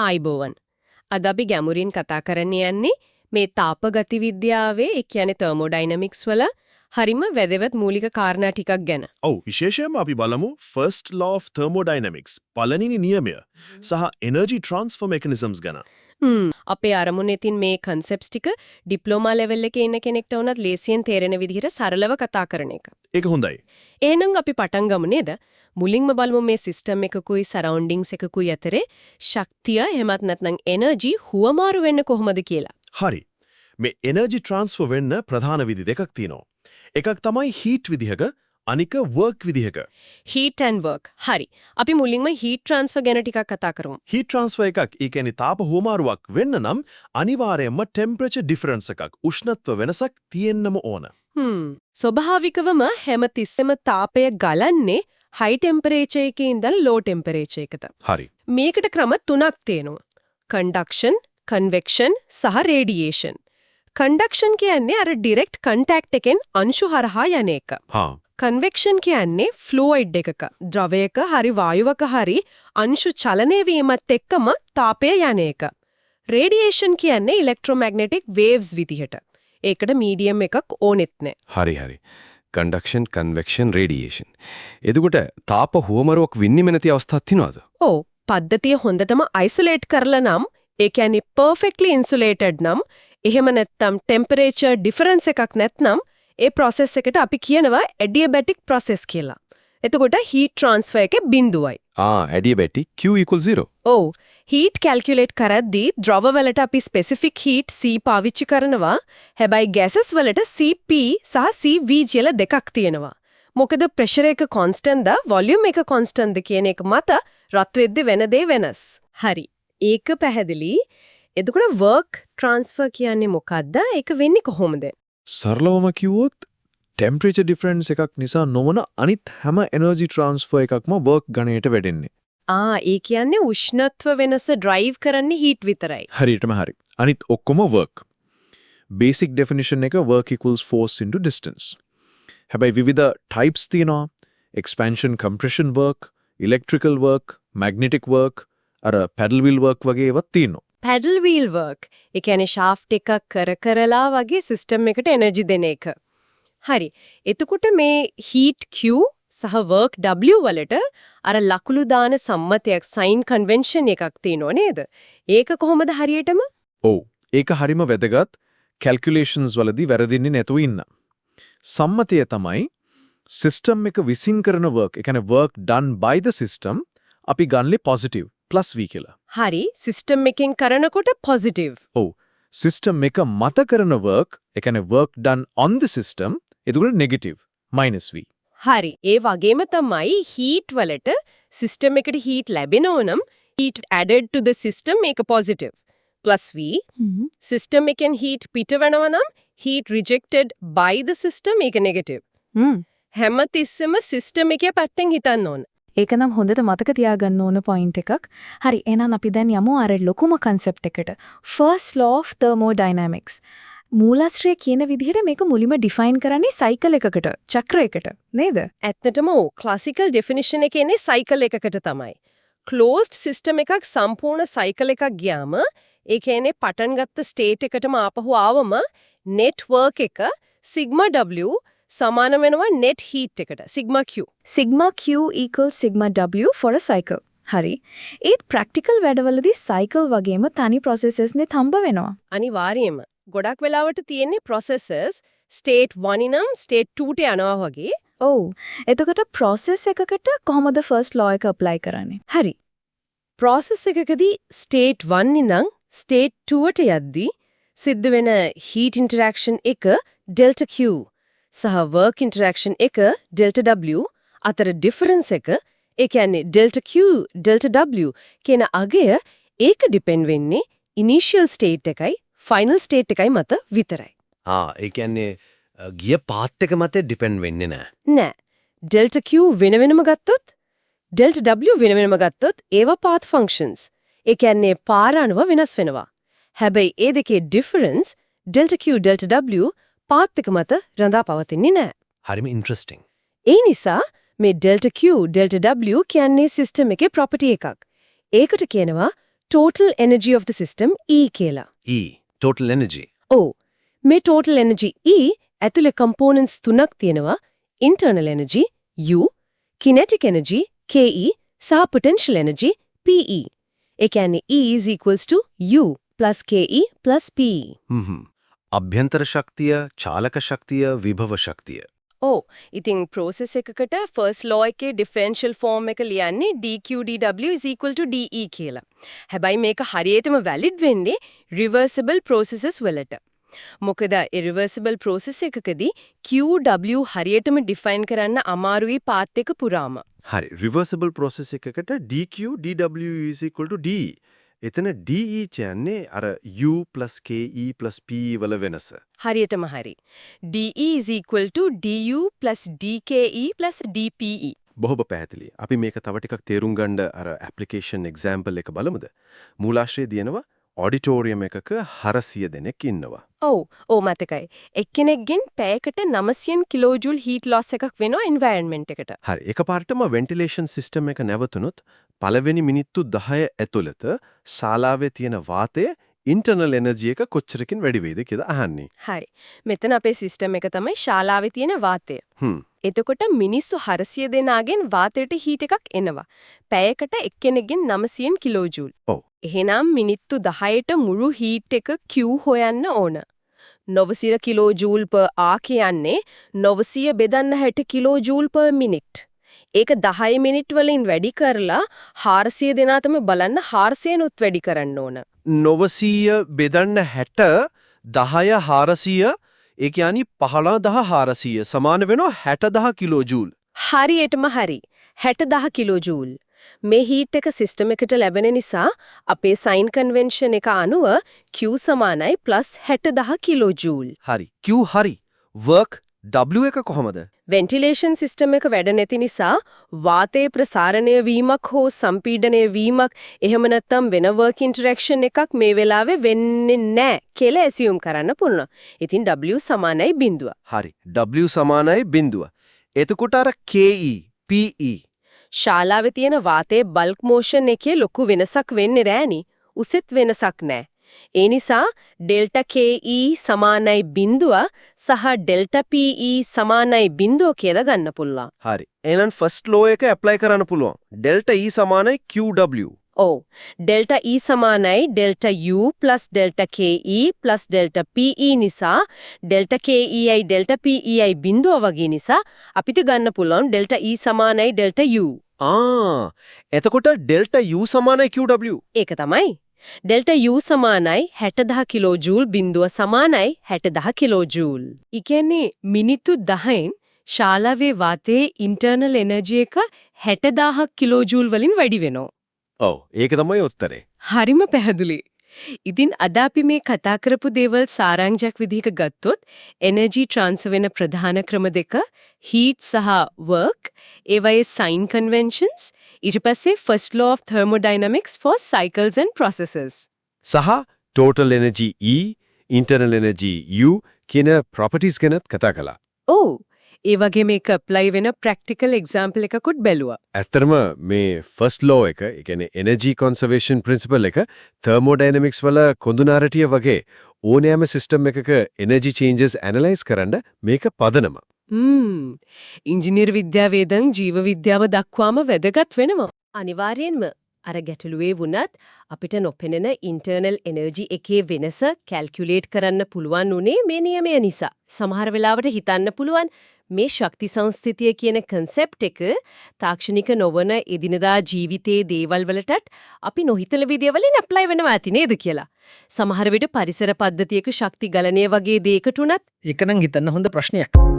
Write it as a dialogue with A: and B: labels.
A: ආයිබෝවන්. අද අපි ගැඹුරින් කතා කරන්න යන්නේ මේ තාප ගති විද්‍යාවේ ඒ කියන්නේ තර්මෝඩයිනමික්ස් වල හරිම වැදගත් මූලික කාරණා ටිකක් ගැන.
B: ඔව් විශේෂයෙන්ම අපි බලමු first law of thermodynamics පළවෙනි නියමය සහ energy transfer mechanisms ගැන.
A: අපේ අරමුණේ තින් මේ concepts ටික ඩිප්ලෝමා ලෙවල් එකේ ඉන්න කෙනෙක්ට වුණත් ලේසියෙන් තේරෙන විදිහට සරලව කතා කරන එක.
B: ඒක හොඳයි.
A: එහෙනම් අපි පටන් ගමු නේද? මුලින්ම බලමු මේ සිස්ටම් එකකුයි සරවුන්ඩින්ග්ස් එකකුයි අතරේ ශක්තිය එහෙමත් නැත්නම් එනර්ජි හුවමාරු වෙන්නේ කොහොමද කියලා.
B: හරි. මේ energy transfer වෙන්න ප්‍රධාන විදි දෙකක් තියෙනවා. එකක් තමයි heat විදිහක අනික work විදිහක.
A: heat and work. හරි. අපි මුලින්ම heat transfer ගැන ටිකක් කතා කරමු.
B: heat transfer එකක් ඒ කියන්නේ තාප හුවමාරුවක් වෙන්න නම් අනිවාර්යයෙන්ම temperature difference එකක් උෂ්ණත්ව වෙනසක් තියෙන්නම ඕන.
A: ස්වභාවිකවම හැමතිස්සෙම තාපය ගලන්නේ high temperature එකේ ඉඳන් low temperature එකට.
B: හරි.
A: මේකට ක්‍රම තුනක් තියෙනවා. conduction, convection සහ radiation. conduction කියන්නේ අර direct contact එකෙන් අංශු හරහා යන එක. convection කියන්නේ fluid එකක ද්‍රවයක හරි වායුවක හරි අංශු චලනය වීමත් එක්කම තාපය යන එක. radiation කියන්නේ electromagnetic waves විදිහට. ඒකට medium එකක් ඕනෙත් නැහැ.
C: හරි. conduction, convection, radiation. එතකොට තාප හුවමරුවක් වින්නිම නැති අවස්ථාවක් තියනවාද?
A: ඔව්. පද්ධතිය හොඳටම isolate කරලා නම් ඒ කියන්නේ perfectly insulated නම් එහෙම නැත්නම් temperature difference එකක් නැත්නම් ඒ process එකට අපි කියනවා adiabatic process කියලා. එතකොට heat transfer එකේ බිඳුවයි.
C: adiabatic Q = 0.
A: ඔව්. heat calculate කරද්දී ද්‍රව වලට අපි specific heat C පාවිච්චි කරනවා. හැබැයි gases වලට CP සහ CV කියලා දෙකක් තියෙනවා. මොකද pressure එක constant ද volume එක constant ද කියන එක මත රත් වෙද්දී වෙන දේ වෙනස්. හරි. ඒක පැහැදිලි. එතකොට work transfer කියන්නේ මොකද්ද? ඒක වෙන්නේ කොහොමද?
D: සරලවම කිව්වොත් temperature difference එකක් නිසා නොවන අනිත් හැම energy transfer එකක්ම work ගණයට වැටෙන්නේ.
A: ඒ කියන්නේ උෂ්ණත්ව වෙනස drive කරන්නේ heat විතරයි.
D: හරියටම හරි. අනිත් ඔක්කොම work. basic definition එක work equals force into distance. හැබැයි විවිධ types තියෙනවා. expansion compression work, electrical work, magnetic work, අර paddle wheel work වගේ ඒවා තියෙනවා.
A: paddle wheel work. ඒ කියන්නේ shaft එකක් කරලා වගේ system එකට energy දෙන එක. හරි. එතකොට මේ heat Q සහ work W වලට අර ලකුණු දාන සම්මතයක් sign convention එකක් තියෙනව නේද? ඒක කොහොමද හරියටම?
D: ඔව්. ඒක හරිම වැදගත්. calculations වලදී වැරදින්නේ නැතුව ඉන්න. සම්මතය තමයි system එක විසින් කරන work, ඒ කියන්නේ work done by the system අපි ගන්නෙ positive +v කියලා.
A: හරි. system එකෙන් කරනකොට positive.
D: ඔව්. system එක මත කරන work, ඒ කියන්නේ work done on the system, එතකොට negative -v.
A: හරි. ඒ වගේම තමයි heat වලට system එකට heat ලැබෙනව නම් heat added to the system මේක positive +v. system එකෙන් heat පිටවනවා නම් heat rejected by the system මේක negative. හැමතිස්සෙම system එකේ පැත්තෙන් හිතන්න ඕන.
E: ඒක නම් හොඳට මතක තියාගන්න ඕන පොයින්ට් එකක්. හරි. එහෙනම් අපි දැන් යමු අර ලොකුම concept එකට. first law of thermodynamics. මූලාශ්‍රය කියන විදිහට මේක මුලින්ම define කරන්නේ cycle එකකට, චක්‍රයකට නේද?
A: ඇත්තටම classical definition එකේ ඉන්නේ cycle එකකට තමයි. closed system එකක් සම්පූර්ණ cycle එකක් ගියාම ඒ කියන්නේ පටන් ගත්ත state එකටම ආපහු ආවම net work එක sigma W සමාන වෙනවා net heat එකට sigma Q.
E: sigma Q = sigma W for a cycle. හරි. ඒත් practical වැඩවලදී cycle වගේම තනි processes නේ හම්බ වෙනවා.
A: අනිවාර්යයෙන්ම. ගොඩක් වෙලාවට තියෙන්නේ processes state 1 ඉනම් state 2ට යනවා වගේ.
E: ඔව්. එතකොට process එකකට කොහොමද first law එක apply කරන්නේ?
A: හරි. process එකකදී state 1 ඉඳන් state 2ට යද්දී සිද්ධ වෙන heat interaction එක delta Q සහ work interaction එක delta W අතර difference එක ඒ කියන්නේ delta Q delta W කියන අගය ඒක depend වෙන්නේ initial state එකයි final state එකයි මත විතරයි.
F: ඒ කියන්නේ ගිය පාත් එක මත depend වෙන්නේ නැහැ.
A: නෑ. delta Q වෙන වෙනම ගත්තොත් delta W වෙන වෙනම ගත්තොත් ඒවා path functions. ඒ කියන්නේ පාර අනුව වෙනස් වෙනවා. හැබැයි ඒ දෙකේ difference delta Q delta W පාත් එක මත රඳා පවතින්නේ නැහැ.
F: හරිම ඉන්ටරෙස්ටිං.
A: ඒ නිසා මේ delta Q delta W කියන්නේ system එකේ property එකක්. ඒකට කියනවා total energy of the system E කියලා.
F: E. Total energy.
A: ඔව්. මේ total energy E ඇතුලේ components තුනක් තියෙනවා. internal energy U, kinetic energy KE සහ potential energy PE. ඒ කියන්නේ E is equals to U plus KE plus PE.
F: අභ්‍යන්තර ශක්තිය, චාලක ශක්තිය, විභව ශක්තිය.
A: ඔව්. ඉතින් process එකකට first law එකේ differential form එක ලියන්නේ dQ dW is equal to dE කියලා. හැබැයි මේක හරියටම valid වෙන්නේ reversible processes වලට. මොකද irreversible process එකකදී QW හරියටම define කරන්න අමාරුයි path එක පුරාම.
B: හරි. reversible process එකකට dq dw is equal to de. එතන de කියන්නේ අර u ke pe වල වෙනස.
A: හරියටම හරි. DE is equal to DU plus DKE plus DPE.
B: බොහොම පැහැදිලි. අපි මේක තව ටිකක් තේරුම් ගන්න අර application example එක බලමුද? මූලාශ්‍රයේ දිනනවා ඔඩිටෝරියම් එකක 400 දෙනෙක් ඉන්නවා.
A: ඔව් මතකයි. එක්කෙනෙක්ගෙන් පැයකට 900 කිලෝජූල් heat loss එකක් වෙනවා environment එකට.
B: හරි. එකපාරටම ventilation system එක නැවතුනොත් පළවෙනි මිනිත්තු 10 ඇතුළත ශාලාවේ තියෙන වාතය internal energy එක කොච්චරකින් වැඩි වෙයිද කියලා අහන්නේ.
A: හරි. මෙතන අපේ system එක තමයි ශාලාවේ තියෙන වාතය. එතකොට මිනිස්සු 400 දෙනාගෙන් වාතයට heat එකක් එනවා. පැයකට එක්කෙනෙක්ගෙන් 900 කිලෝජූල්.
B: ඔව්.
A: එහෙනම් මිනිත්තු 10ට මුළු heat එක Q හොයන්න ඕන. 900 කිලෝජූල් per hour කියන්නේ 900 බෙදන්න 60 කිලෝජූල් per minute. ඒක 10 මිනිත් වලින් වැඩි කරලා 400 දෙනා තමයි බලන්න 400 නුත් වැඩි කරන්න ඕන.
F: 900 බෙදන්න 60 10 400 ඒ කියන්නේ 15400 සමාන වෙනවා 60000 කිලෝජූල්.
A: හරියටම හරි. 60000 කිලෝජූල්. මේ heat එක system එකට ලැබෙන නිසා අපේ sign convention එක අනුව Q සමානයි +60000 කිලෝජූල්.
F: හරි. Q හරි. work W එක කොහමද?
A: ventilation system එක වැඩ නැති නිසා වාතයේ ප්‍රසාරණය වීමක් හෝ සම්පීඩනය වීමක් එහෙම නැත්නම් වෙන work interaction එකක් මේ වෙලාවේ වෙන්නේ නැහැ කියලා assume කරන්න පුළුවන්. ඉතින් W සමානයි 0.
F: හරි. W සමානයි 0. එතකොට අර KE PE
A: ශාලාවේ තියෙන වාතයේ bulk motion එකේ ලොකු වෙනසක් වෙන්නේ නැහෙනි. උසෙත් වෙනසක් නැහැ. ඒ නිසා delta KE සමානයි 0 සහ delta PE සමානයි 0 කියලා ගන්න පුළුවන්.
F: හරි. එහෙනම් first law එක apply කරන්න පුළුවන්. delta E සමානයි QW.
A: ඔව්. delta E සමානයි delta U plus delta KE plus delta PE නිසා delta KEයි delta PEයි 0 වගේ නිසා අපිට ගන්න පුළුවන් delta E සමානයි delta U.
F: එතකොට delta U සමානයි QW.
A: ඒක තමයි. delta U සමානයි 60000 කිලෝජූල් බිඳුව සමානයි 60000 කිලෝජූල්. ඒ කියන්නේ මිනිත්තු 10න් ශාලාවේ වාතයේ internal energy එක 60000 කිලෝජූල් වලින් වැඩි වෙනවා.
B: ඔව්. ඒක තමයි උත්තරේ.
A: හරිම පැහැදිලි. ඉතින් අද අපි මේ කතා කරපු දේවල් සාරාංශයක් විදිහට ගත්තොත් energy transfer වෙන ප්‍රධාන ක්‍රම දෙක heat සහ work ඒවයේ sign conventions ඊට පස්සේ first law of thermodynamics for cycles and processes
B: සහ total energy E, internal energy U කියන properties ගැනත් කතා කළා.
A: ඔව් ඒ වගේ මේක apply වෙන practical example එකකුත් බැලුවා.
B: ඇත්තටම මේ first law එක, ඒ කියන්නේ energy conservation principle එක thermodynamics වල කොඳුනාරටිය වගේ ඕනෑම system එකක energy changes analyze කරන්න මේක පදනම.
A: ඉංජිනේර විද්‍යාවේ ඉඳන් ජීව විද්‍යාව දක්වාම වැදගත් වෙනවා. අනිවාර්යෙන්ම අර ගැටලුවේ වුණත් අපිට නොපෙනෙන internal energy එකේ වෙනස calculate කරන්න පුළුවන් උනේ මේ නියමය නිසා. සමහර වෙලාවට හිතන්න පුළුවන් මේ ශක්ති සංස්ථිතිය කියන concept එක තාක්ෂණික නොවන එදිනදා ජීවිතයේ දේවල් වලටත් අපි නොහිතන විදියවලින් apply වෙනවා ඇති නේද කියලා. සමහර විට පරිසර පද්ධතියක ශක්ති ගලණය වගේ දෙයකට උනත්
G: ඒක නම් හිතන්න හොඳ ප්‍රශ්නයක්.